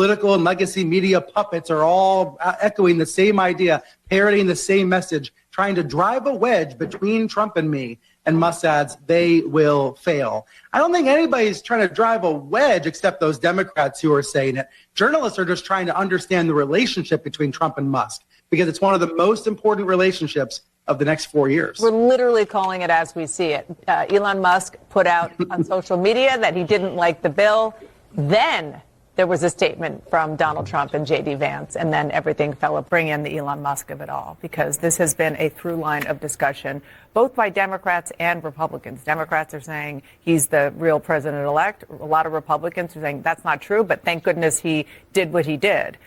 political and legacy media puppets are all echoing the same idea, parroting the same message, trying to drive a wedge between Trump and me, and Musk adds, they will fail. I don't think anybody's trying to drive a wedge except those Democrats who are saying it. Journalists are just trying to understand the relationship between Trump and Musk, because it's one of the most important relationships of the next 4 years. We're literally calling it as we see it. Elon Musk put out on social media that he didn't like the bill. Then there was a statement from Donald Trump and J.D. Vance, and then everything fell apart. Bring in the Elon Musk of it all, because this has been a through line of discussion, both by Democrats and Republicans. Democrats are saying he's the real president-elect. A lot of Republicans are saying that's not true, but thank goodness he did what he did.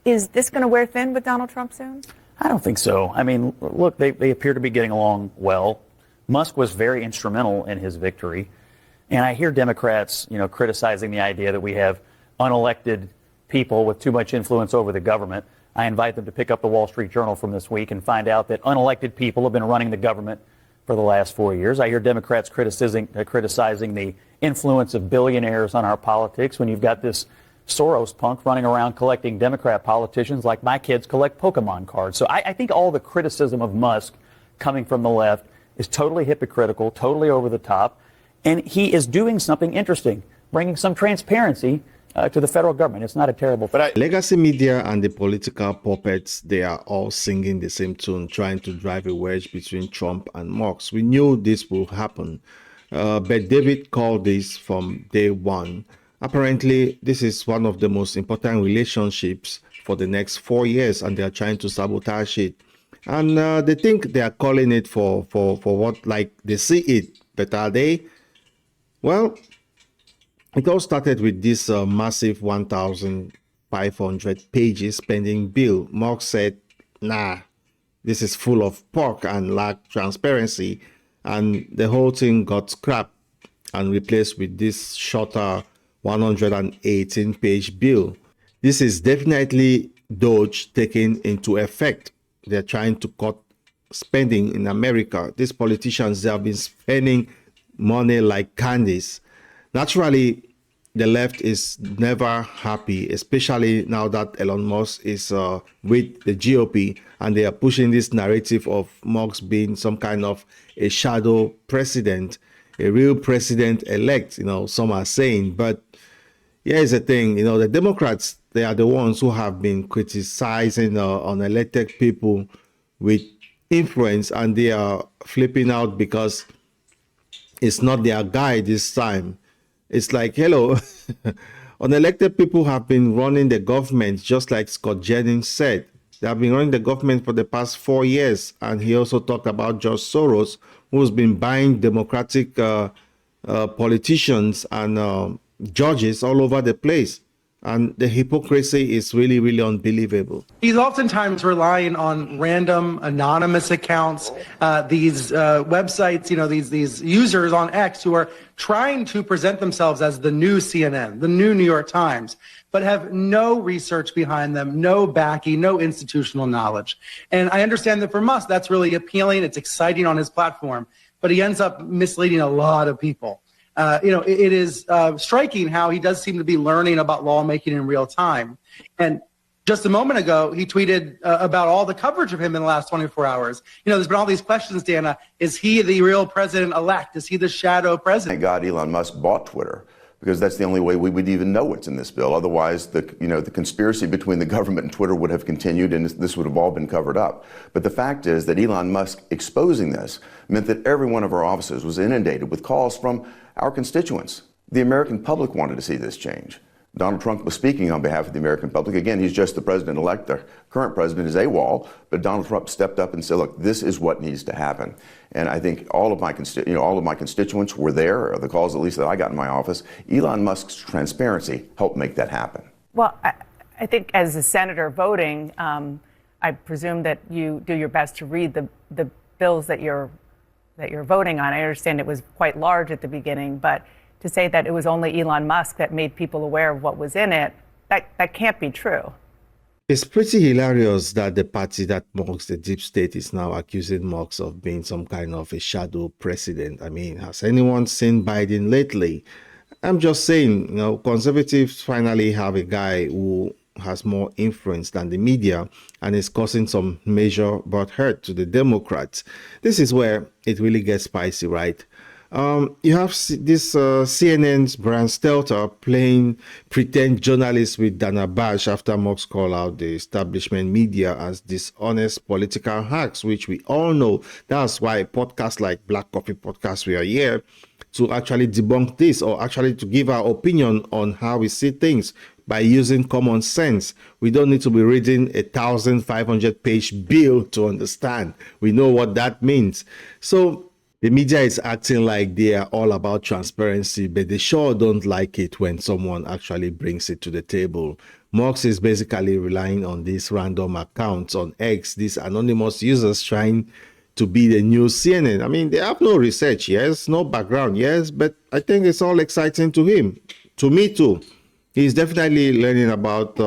Is this going to wear thin with Donald Trump soon? I don't think so. I mean, look, they appear to be getting along well. Musk was very instrumental in his victory. And I hear Democrats, criticizing the idea that we have unelected people with too much influence over the government. I invite them to pick up the Wall Street Journal from this week and find out that unelected people have been running the government for the last 4 years. I hear Democrats criticizing the influence of billionaires on our politics when you've got this Soros punk running around collecting Democrat politicians like my kids collect Pokemon cards. So I think all the criticism of Musk coming from the left is totally hypocritical, totally over the top. And he is doing something interesting, bringing some transparency to the federal government. It's not a terrible thing. Legacy media and the political puppets, they are all singing the same tune, trying to drive a wedge between Trump and Musk. We knew this would happen. But David called this from day one. Apparently, this is one of the most important relationships for the next 4 years, and they are trying to sabotage it. And they think they are calling it for what, like they see it. But are they? Well, it all started with this massive 1,500 pages pending bill. Musk said, nah, this is full of pork and lack transparency. And the whole thing got scrapped and replaced with this shorter 118-page bill. This is definitely Doge taking into effect. They're trying to cut spending in America. These politicians, they have been spending money like candies. Naturally, the left is never happy, especially now that Elon Musk is with the GOP, and they are pushing this narrative of Musk being some kind of a shadow president, a real president-elect, some are saying. But here's the thing, the Democrats, they are the ones who have been criticizing unelected people with influence, and they are flipping out because it's not their guy this time. It's like, hello, unelected people have been running the government, just like Scott Jennings said. They have been running the government for the past 4 years. And he also talked about George Soros, who's been buying Democratic politicians and judges all over the place. And the hypocrisy is really, really unbelievable. He's oftentimes relying on random anonymous accounts, these websites, these users on X who are trying to present themselves as the new CNN, the new New York Times, but have no research behind them, no backing, no institutional knowledge. And I understand that for Musk, that's really appealing. It's exciting on his platform, but he ends up misleading a lot of people. It is striking how he does seem to be learning about lawmaking in real time. And just a moment ago, he tweeted about all the coverage of him in the last 24 hours. There's been all these questions, Dana. Is he the real president-elect? Is he the shadow president? Thank God Elon Musk bought Twitter, because that's the only way we would even know what's in this bill. Otherwise, the conspiracy between the government and Twitter would have continued, and this would have all been covered up. But the fact is that Elon Musk exposing this meant that every one of our offices was inundated with calls from our constituents. The American public wanted to see this change. Donald Trump was speaking on behalf of the American public. Again, he's just the president-elect. The current president is AWOL, but Donald Trump stepped up and said, look, this is what needs to happen. And I think all of my constituents were there, or the calls at least that I got in my office. Elon Musk's transparency helped make that happen. Well, I think as a senator voting, I presume that you do your best to read the bills that you're voting on. I understand it was quite large at the beginning, but to say that it was only Elon Musk that made people aware of what was in it, that can't be true. It's pretty hilarious that the party that mocks the deep state is now accusing Musk of being some kind of a shadow president. I mean, has anyone seen Biden lately? I'm just saying, conservatives finally have a guy who has more influence than the media and is causing some major but hurt to the Democrats. This is where it really gets spicy, right? You have this CNN's Brian Stelter playing pretend journalist with Dana Bash after Musk called out the establishment media as dishonest political hacks, which we all know. That's why podcasts like Black Coffee Podcast, we are here to actually debunk this, or actually to give our opinion on how we see things by using common sense. We don't need to be reading a 1,500-page bill to understand. We know what that means. So the media is acting like they are all about transparency, but they sure don't like it when someone actually brings it to the table. Musk is basically relying on these random accounts on X, these anonymous users trying to be the new CNN. I mean, they have no research, yes, no background, yes, but I think it's all exciting to him. To me too. He's definitely learning about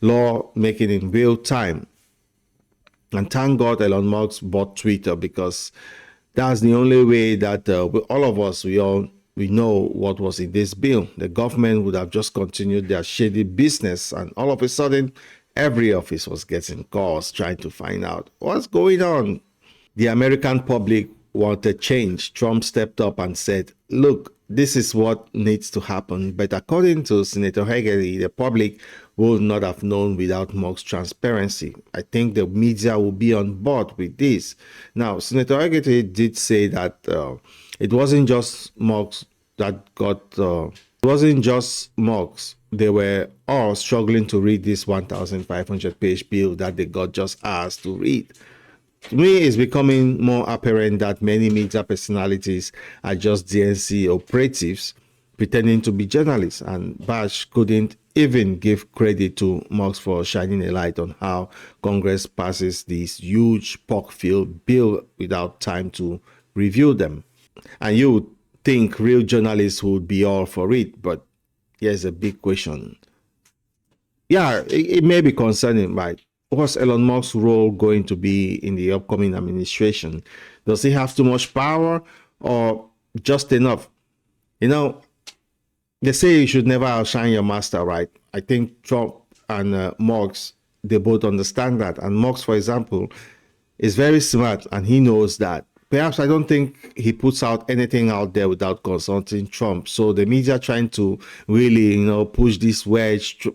law making in real time. And thank God Elon Musk bought Twitter, because that's the only way that all of us, we know what was in this bill. The government would have just continued their shady business, and all of a sudden, every office was getting calls trying to find out what's going on. The American public wanted change. Trump stepped up and said, look, this is what needs to happen. But according to Senator Haggerty, the public would not have known without Musk's transparency. I think the media will be on board with this. Now, Senator Haggerty did say that it wasn't just Musk that got, it wasn't just Musk. They were all struggling to read this 1,500-page bill that they got just asked to read. To me, it's becoming more apparent that many media personalities are just DNC operatives pretending to be journalists, and Bash couldn't even give credit to Musk for shining a light on how Congress passes this huge pork-filled bill without time to review them. And you would think real journalists would be all for it, but here's a big question. Yeah, it may be concerning, right? What's Elon Musk's role going to be in the upcoming administration? Does he have too much power or just enough? They say you should never outshine your master, right? I think Trump and Musk, they both understand that. And Musk, for example, is very smart, and he knows that. Perhaps I don't think he puts out anything out there without consulting Trump. So the media trying to really, push this wedge.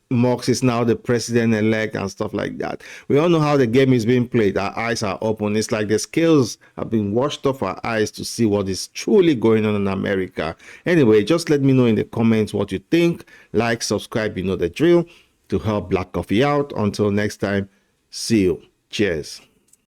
Musk is now the president-elect and stuff like that. We all know how the game is being played. Our eyes are open. It's like the scales have been washed off our eyes to see what is truly going on in America. Anyway, just let me know in the comments what you think. Like, subscribe, you know the drill, to help Black Coffee out. Until next time, see you. Cheers.